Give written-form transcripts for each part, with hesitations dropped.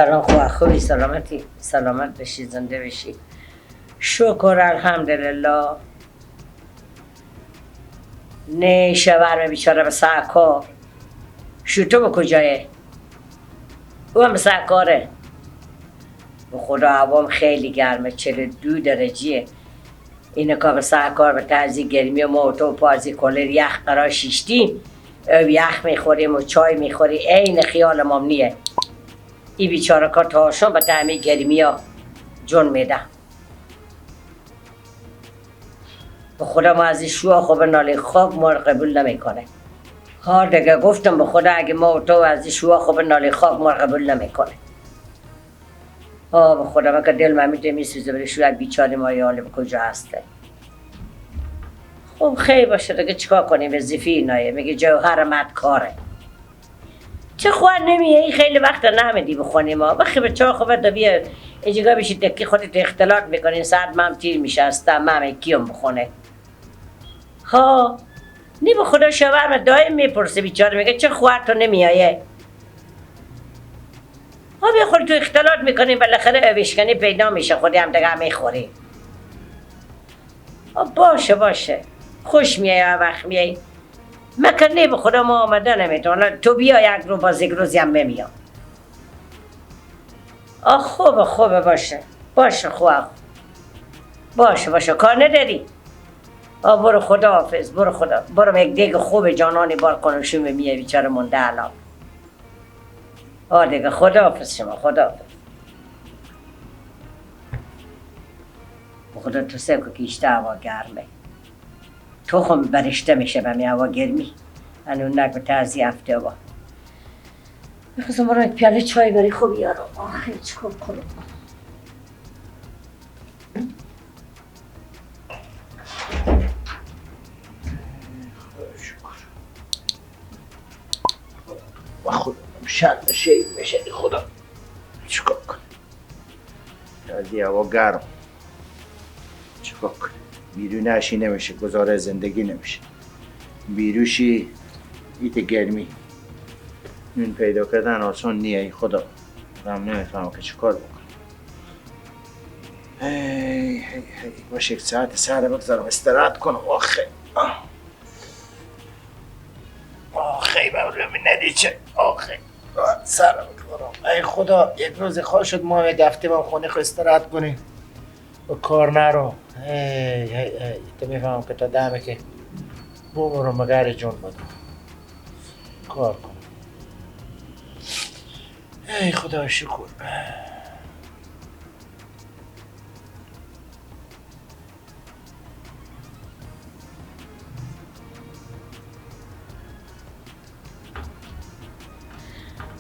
سلام خوبی سلامتی سلامت بشی زنده بشی شکر الحمدلله نه شوهر بیچاره به سرکار شوتو به کجایه او هم به سرکاره به خدا هوام خیلی گرمه 42 درجیه اینه که به سرکار به ترزی گرمی و ما و تو پارزی کلر یخ قرار شیشتیم یخ میخوریم و چای میخوری این خیال مامنیه ای بیچاره کار تاشون به تعمی گرمی ها جون میده به خدا ما از این شوها خوب نالی خواب ما رو قبول نمیکنه ها دیگه گفتم به خدا اگه ما و تو از این شوها خوب نالی خواب ما رو قبول نمیکنه به خدا من که دل من میده میسوزه بره شوها بیچاره ما یاله به کجا هسته خب خیلی باشه دیگه چیکار کنیم وظیفه اینایه میگه جوهر مد کاره چه خواه نمیه این خیلی وقت نمیدی بخونیم بخی به چه خوبه دا بیا اینجا بشی دکی خودت اختلاط میکنین ساعت من تیر میشه هستم من کیم بخونه ها نی به خدا شوهر من دایم میپرسه بیچاره میگه چه خواه تو نمیایه بیا خود تو اختلاط میکنیم بالاخره اوشکنی پیدا میشه خودی هم دیگه میخوری باشه خوش میای وقت میای مکنه به خدا ما آمده نمیتونه تو بیا یک رو باز یک روزی هم بمیام خوبه باشه خواه باشه کار نداری برو خدا حافظ برو یک دیگه خوب جانانی بار کنشون میه بیچاره مونده الان دیگه خدا حافظ شما خدا حافظ خدا تو سه که کیشته هوا گرمه تخم برشته میشه به می هوا گرمی انونک به ترزی هفته با بخواستم برو یک پیاله چای بری خوب یارو چکم کنم و خودم شرط شید میشه خدا چکار کنم ترزی هوا گرم چکار کنم بیرونشی نمیشه گزاره زندگی نمیشه بیروشی ایت گرمی نون پیدا کردن آسان نیه ای خدا آدم نمیفهمم که چه کار بکنم هی باشه یک ساعت سر بگذارم استراحت کنم آخی بابا ندی چه سر بگذارم ای خدا یک روز خواه شد ما یک هفته با خونه خو استراحت کنیم و کار نرو تو میفهمم که تا دمه که بومرو مگر جون بدم کار کنم ای خدا شکر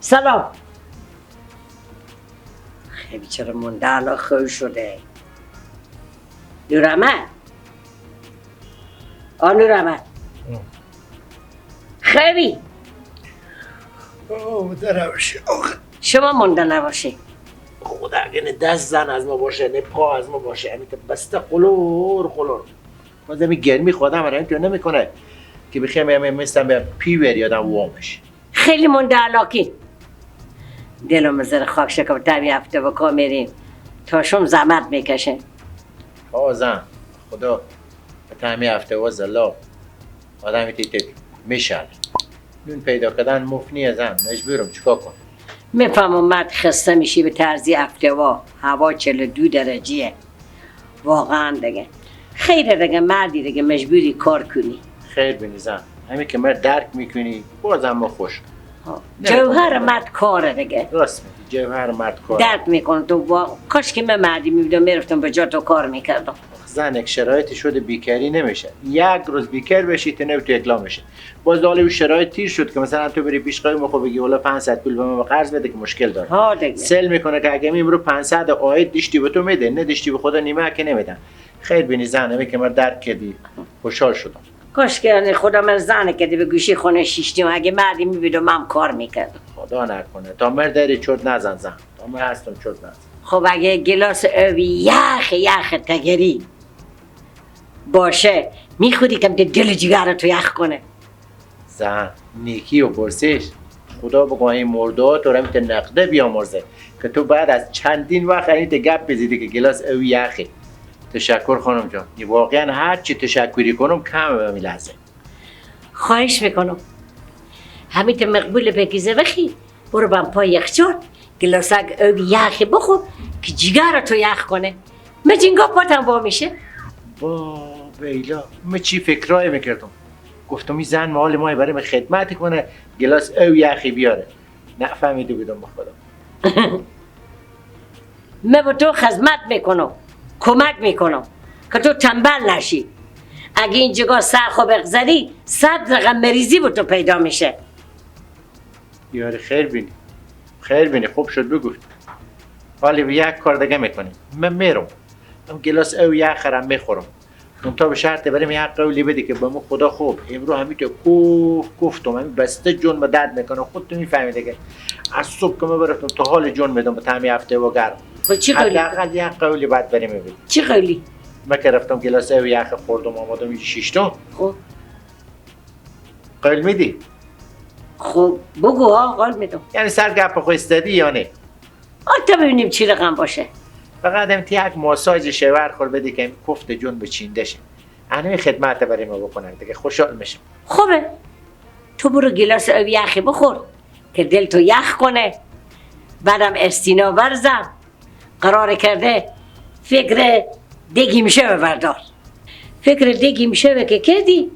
سلام خیلی چرا مونده الان خوش شده نورامد نورامد خیلی مونده نباشه شما مونده نباشه خدا اگه دست زن از ما باشه نه پا از ما باشه همین بسته قلور باز همین گرمی خودم رو تو نمیکنه که بخیم همین مثل به پیور یادم وامش خیلی مونده علاقی دلم مزر خاک شکم تمی هفته با کا میریم تا شم زحمت میکشه زن خدا به تمی هفته و زلا آدمی تیتک میشن نون پیدا کردن مفنیه زن مجبورم چیکار کنم میفهمم مرد خسته میشی به طرزی هفته هوا 42 درجیه واقعا دیگه خیره دیگه مردی دیگه مجبوری کار کنی خیر بینی زن همین که مرد درک میکنی بازم ما خوش جوهر مرد کاره دیگه راست میگی جوهر مرد کاره درک میکنم تو کاش که من مردی میبودم میرفتم به جا تو کار میکردم زن یک شرایطی شده بیکاری نمیشه یک روز بیکار بشی تو نو تو اکلا میشه باز داله شرایط تیر شد که مثلا تو بری پیش قایم خو بگی والا 500 پول به من قرض بده که مشکل داره سل میکنه که اگه میمرو 500 عاید دشتی به تو میده نه دشتی به خدا نیمه که نمیدن خیر بینی زن همین که من درک کردی خوشحال شدم کاش که خدا من زنه کردی به گوشی خونه شیشتیم اگه مردی میبیدم من کار میکردم خدا نکنه تا مرد داری چرت نزن زن تا من هستم چرت نزن خب اگه گلاس اوی یخ تگری باشه میخوری کم دل جگر تو یخ کنه زن نیکی و برسش خدا بگه این مرده تو رو میتونه نقده بیامرزه که تو بعد از چندین وقت اینت گپ بزیدی که گلاس او یخی. تشکر خانم جان. واقعا هر چی تشکری کنم کم به می لحظه. خواهش میکنم همیت مقبول بگیزه وخی برو بم پای یخچال گلاسک او یخی بخور که جگر تو یخ کنه مجینگا پاتم با میشه. با بیلا من چی فکرای میکردم گفتم این زن مال مای برای من خدمت کنه گلاس او یخی بیاره نفهمیده بودم با خودم. من با تو خدمت میکنم کمک میکنم که تو تنبل نشی. اگه این جگاه سرخو بگذاری 100 رقم مریضی با تو پیدا میشه. یاره خیر بینی خوب شد بگو. حالی به یک کار دیگه میکنیم من میرم ام گلاس او یخرم میخورم تا به شرط بریم یک قولی بدی که به مو خدا خوب امرو همین تو گفتم همین بسته جون به درد میکنه خود تو میفهمی دیگه از صبح که من برفتم تا حال جون میدم به تمی هفته و گرم. خب چی قولی؟ حداقل یک قولی بعد بریم ببین. چی قولی؟ من که رفتم گلاس او یخ خوردم آمادم اینجا 6 تا. خب قول میدی؟ خب بگو ها قول میدم. یعنی سر گپ خو استادی یا نه؟ تا ببینیم چی رقم باشه. فقط هم یک ماساژ شور خور بدی که کوفت جون بچینده شه. انا خدمت برای ما بکنن دیگه خوشحال میشم. خوبه تو برو گلاس او یخی بخور که دل تو یخ کنه بعدم استینا ورزم قرار کرده فکر دیگی میشه بردار. فکر دیگی میشه که کردی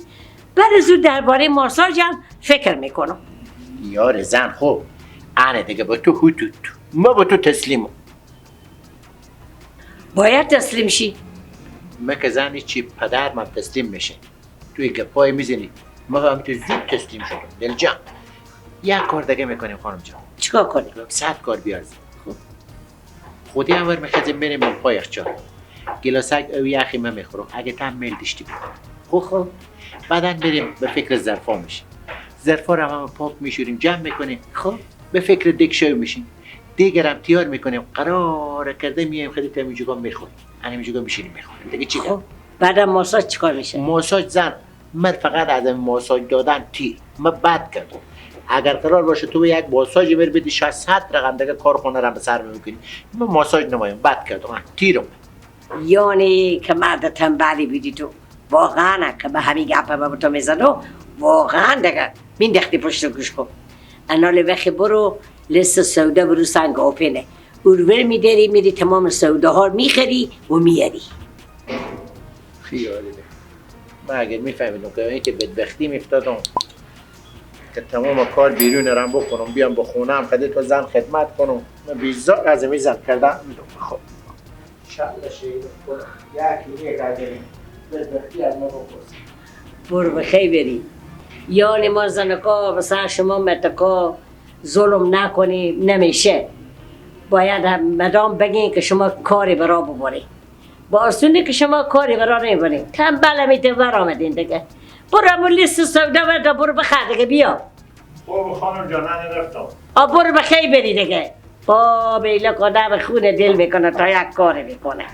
بعد زود درباره ماساژم فکر میکنم. یار زن خوب انا دیگه با تو حدود ما با تو تسلیمم. باید تسلیم شی. ما که زنی چی پدر من تسلیم میشه توی گپای میزنی ما هم تو زود تسلیم شدم دل جان. یک کار دیگه میکنیم خانم جان. چیکار کنیم؟ 100 کار بیارزیم. خودی اول میخوایم بریم پای یخچال گلاسک او یخی من میخورم اگه تم میل داشتی بکنم خب بعدن بریم به فکر ظرفا میشیم ظرفا رو هم پاک میشوریم جمع میکنیم خب به فکر دیگ شو میشیم دیگرم تیار میکنیم قرار کرده میایم خیلی تمیجوگا میخوریم همینجوگا میشینیم میخوریم دیگه چی خب بعدم ماساژ چیکار میشه؟ ماساژ زن من فقط از ماساژ دادن تیر من بد کردم اگر قرار باشه تو یک ماساژ بر بدی 600 رقم دیگه کارخونه رو به سر میکنی من ماساژ نمایم بد کردم تیرم. یعنی که مرد تنبلی بیدی تو واقعا که به همین گپه با تو میزنو واقعا دیگه میندختی پشت گوش کن. انا لوخی برو لست سودا برو سنگ اوپنه اورور میداری میری تمام سوداها میخری و میاری. خیالی ده من اگر میفهمیدم که این که بدبختی میفتادم که تمام کار بیرون رم بکنم بیام با خونم خیلی تو زن خدمت کنم من بیزار از این زن کردم میدونم. خب شاید شید یکی یک عجلی بدبختی از ما بپرسیم. برو بخی بری. یعنی ما زنکا بسر شما متکا ظلم نکنی نمیشه. باید مدام بگین که شما کاری برا ببری. با آسونه که شما کاری برا نمیبرین تنبل میده ور آمدین دیگه. برو همون لیست سودا ورده برو بخیر دیگه بیا. خب خانم جان رفتم. برو بخیر بری دیگه. با بیلا قدم خون دل میکنه تا یک کاری میکنه.